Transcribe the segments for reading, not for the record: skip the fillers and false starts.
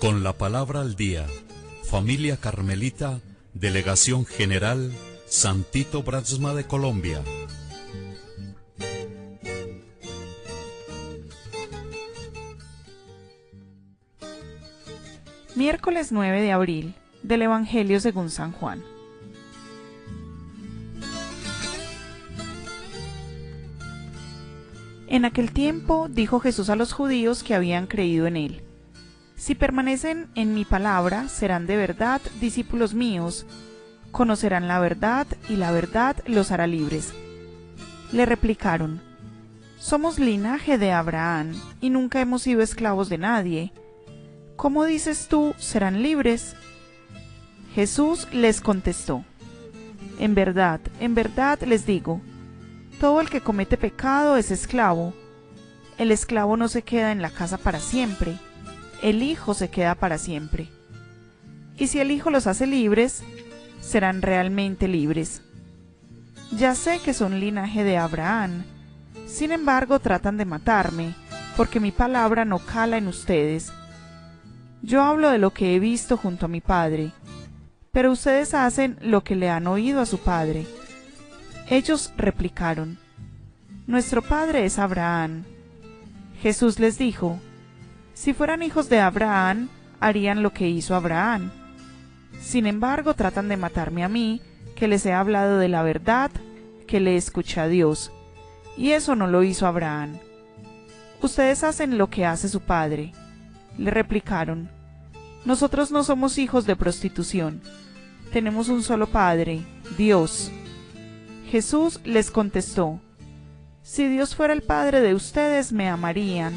Con la palabra al día, Familia Carmelita, Delegación General, Santito Brasma de Colombia. Miércoles 9 de abril, del Evangelio según San Juan. En aquel tiempo dijo Jesús a los judíos que habían creído en él: Si permanecen en mi palabra, serán de verdad discípulos míos, conocerán la verdad y la verdad los hará libres. Le replicaron: Somos linaje de Abraham y nunca hemos sido esclavos de nadie. ¿Cómo dices tú, serán libres? Jesús les contestó: en verdad les digo, todo el que comete pecado es esclavo. El esclavo no se queda en la casa para siempre, el Hijo se queda para siempre. Y si el Hijo los hace libres, serán realmente libres. Ya sé que son linaje de Abraham, sin embargo tratan de matarme, porque mi palabra no cala en ustedes. Yo hablo de lo que he visto junto a mi Padre, pero ustedes hacen lo que le han oído a su padre. Ellos replicaron: Nuestro padre es Abraham. Jesús les dijo: Si fueran hijos de Abraham, harían lo que hizo Abraham. Sin embargo, tratan de matarme a mí, que les he hablado de la verdad, que le escuché a Dios, y eso no lo hizo Abraham. Ustedes hacen lo que hace su padre. Le replicaron: Nosotros no somos hijos de prostitución, tenemos un solo Padre, Dios. Jesús les contestó: Si Dios fuera el Padre de ustedes, me amarían,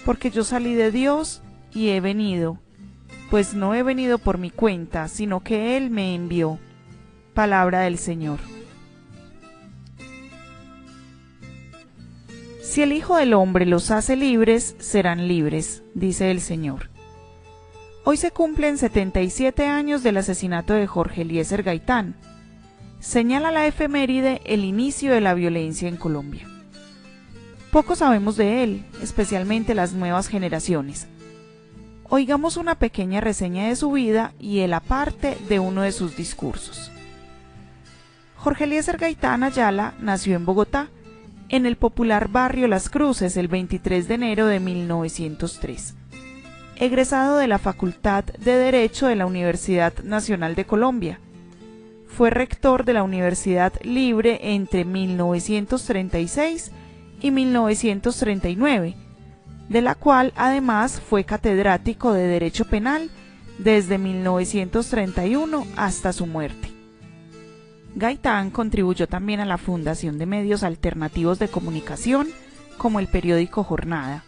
porque yo salí de Dios y he venido, pues no he venido por mi cuenta, sino que Él me envió. Palabra del Señor. Si el Hijo del Hombre los hace libres, serán libres, dice el Señor. Hoy se cumplen 77 años del asesinato de Jorge Eliezer Gaitán. Señala la efeméride el inicio de la violencia en Colombia. Poco sabemos de él, especialmente las nuevas generaciones. Oigamos una pequeña reseña de su vida y el aparte de uno de sus discursos. Jorge Eliezer Gaitán Ayala nació en Bogotá, en el popular barrio Las Cruces, el 23 de enero de 1903. Egresado de la Facultad de Derecho de la Universidad Nacional de Colombia. Fue rector de la Universidad Libre entre 1936 y 1939, de la cual además fue catedrático de Derecho Penal desde 1931 hasta su muerte. Gaitán contribuyó también a la fundación de medios alternativos de comunicación, como el periódico Jornada.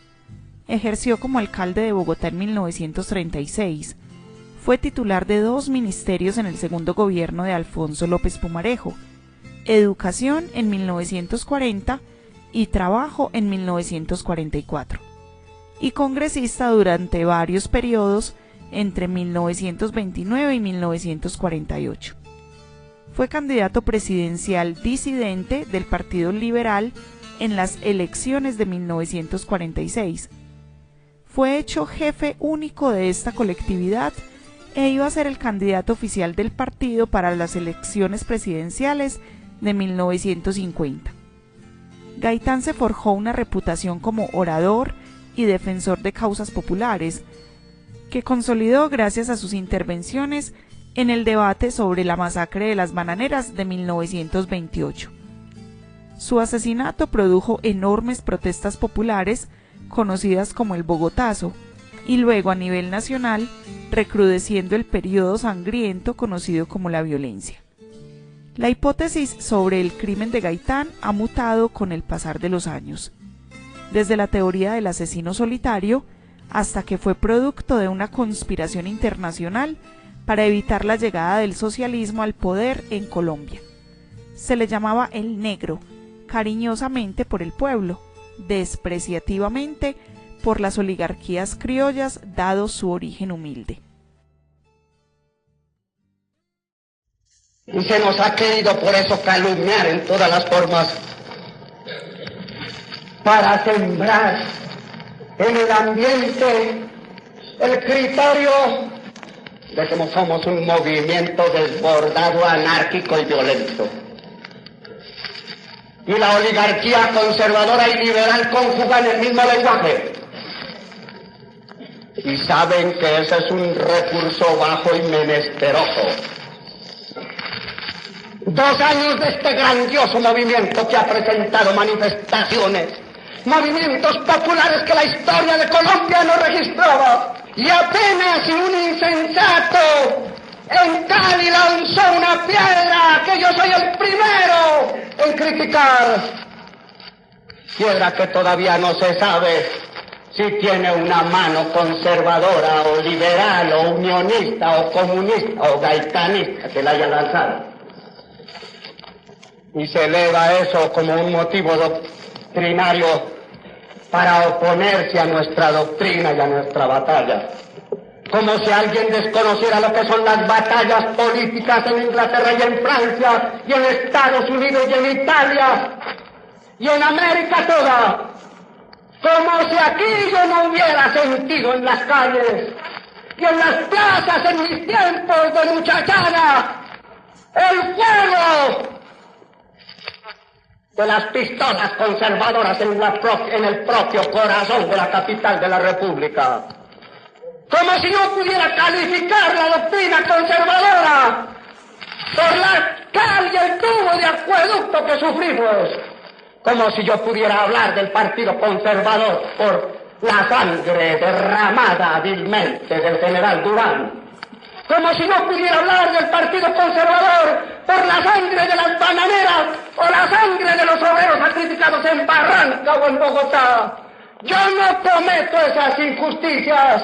Ejerció como alcalde de Bogotá en 1936. Fue titular de 2 ministerios en el segundo gobierno de Alfonso López Pumarejo: Educación en 1940 y Trabajo en 1944. Y congresista durante varios periodos entre 1929 y 1948. Fue candidato presidencial disidente del Partido Liberal en las elecciones de 1946. Fue hecho jefe único de esta colectividad e iba a ser el candidato oficial del partido para las elecciones presidenciales de 1950. Gaitán se forjó una reputación como orador y defensor de causas populares, que consolidó gracias a sus intervenciones en el debate sobre la masacre de las bananeras de 1928. Su asesinato produjo enormes protestas populares, conocidas como el Bogotazo, y luego a nivel nacional, recrudeciendo el periodo sangriento conocido como la violencia. La hipótesis sobre el crimen de Gaitán ha mutado con el pasar de los años, desde la teoría del asesino solitario hasta que fue producto de una conspiración internacional para evitar la llegada del socialismo al poder en Colombia. Se le llamaba el Negro, cariñosamente por el pueblo, despreciativamente por las oligarquías criollas, dado su origen humilde. Y se nos ha querido por eso calumniar en todas las formas, para sembrar en el ambiente el criterio de que somos un movimiento desbordado, anárquico y violento. Y la oligarquía conservadora y liberal conjugan el mismo lenguaje. Y saben que ese es un recurso bajo y menesteroso. 2 años de este grandioso movimiento que ha presentado manifestaciones, movimientos populares que la historia de Colombia no registraba, y apenas si un insensato en Cali lanzó una piedra, que yo soy el primero en criticar, piedra que todavía no se sabe si tiene una mano conservadora o liberal o unionista o comunista o gaitanista que la haya lanzado. Y se eleva eso como un motivo doctrinario para oponerse a nuestra doctrina y a nuestra batalla. Como si alguien desconociera lo que son las batallas políticas en Inglaterra y en Francia, y en Estados Unidos y en Italia, y en América toda. Como si aquí yo no hubiera sentido en las calles y en las plazas en mis tiempos de muchachada el fuego de las pistolas conservadoras en el propio corazón de la capital de la República. Como si no pudiera calificar la doctrina conservadora por la cal y el tubo de acueducto que sufrimos. Como si yo pudiera hablar del Partido Conservador por la sangre derramada vilmente del general Durán. Como si no pudiera hablar del Partido Conservador por la sangre de las bananeras o la sangre de los obreros sacrificados en Barranca o en Bogotá. Yo no cometo esas injusticias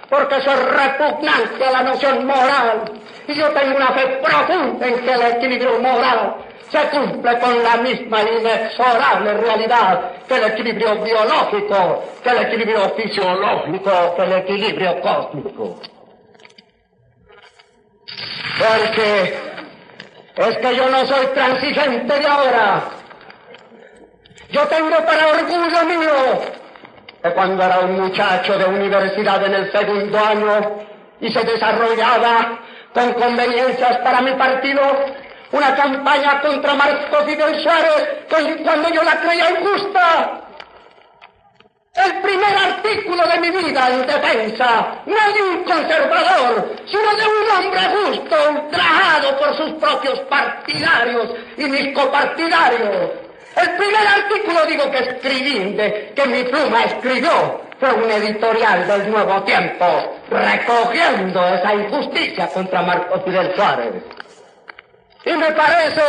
porque soy repugnante a la noción moral, y yo tengo una fe profunda en que el equilibrio moral se cumple con la misma inexorable realidad que el equilibrio biológico, que el equilibrio fisiológico, que el equilibrio cósmico. Porque es que yo no soy transigente de ahora. Yo tengo para orgullo mío que cuando era un muchacho de universidad en el 2º año y se desarrollaba con conveniencias para mi partido una campaña contra Marcos Fidel Suárez, cuando yo la creía injusta, el primer artículo de mi vida en defensa, no de un conservador, sino de un hombre justo, ultrajado por sus propios partidarios y mis copartidarios. El primer artículo, digo, que escribí, que mi pluma escribió, fue un editorial del Nuevo Tiempo, recogiendo esa injusticia contra Marcos Fidel Suárez. Y me parece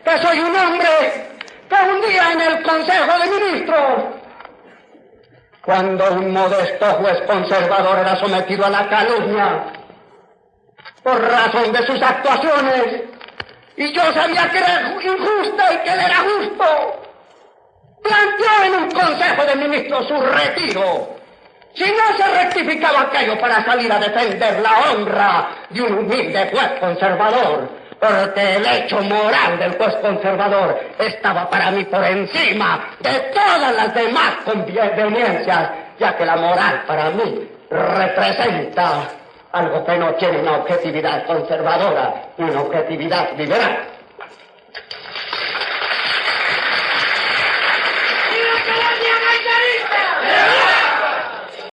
que soy un hombre que un día en el Consejo de Ministros, cuando un modesto juez conservador era sometido a la calumnia por razón de sus actuaciones, y yo sabía que era injusta y que él era justo, planteó en un Consejo de Ministros su retiro. Si no se rectificaba aquello para salir a defender la honra de un humilde juez conservador, porque el hecho moral del juez conservador estaba para mí por encima de todas las demás conveniencias, ya que la moral para mí representa algo que no tiene una objetividad conservadora y una objetividad liberal.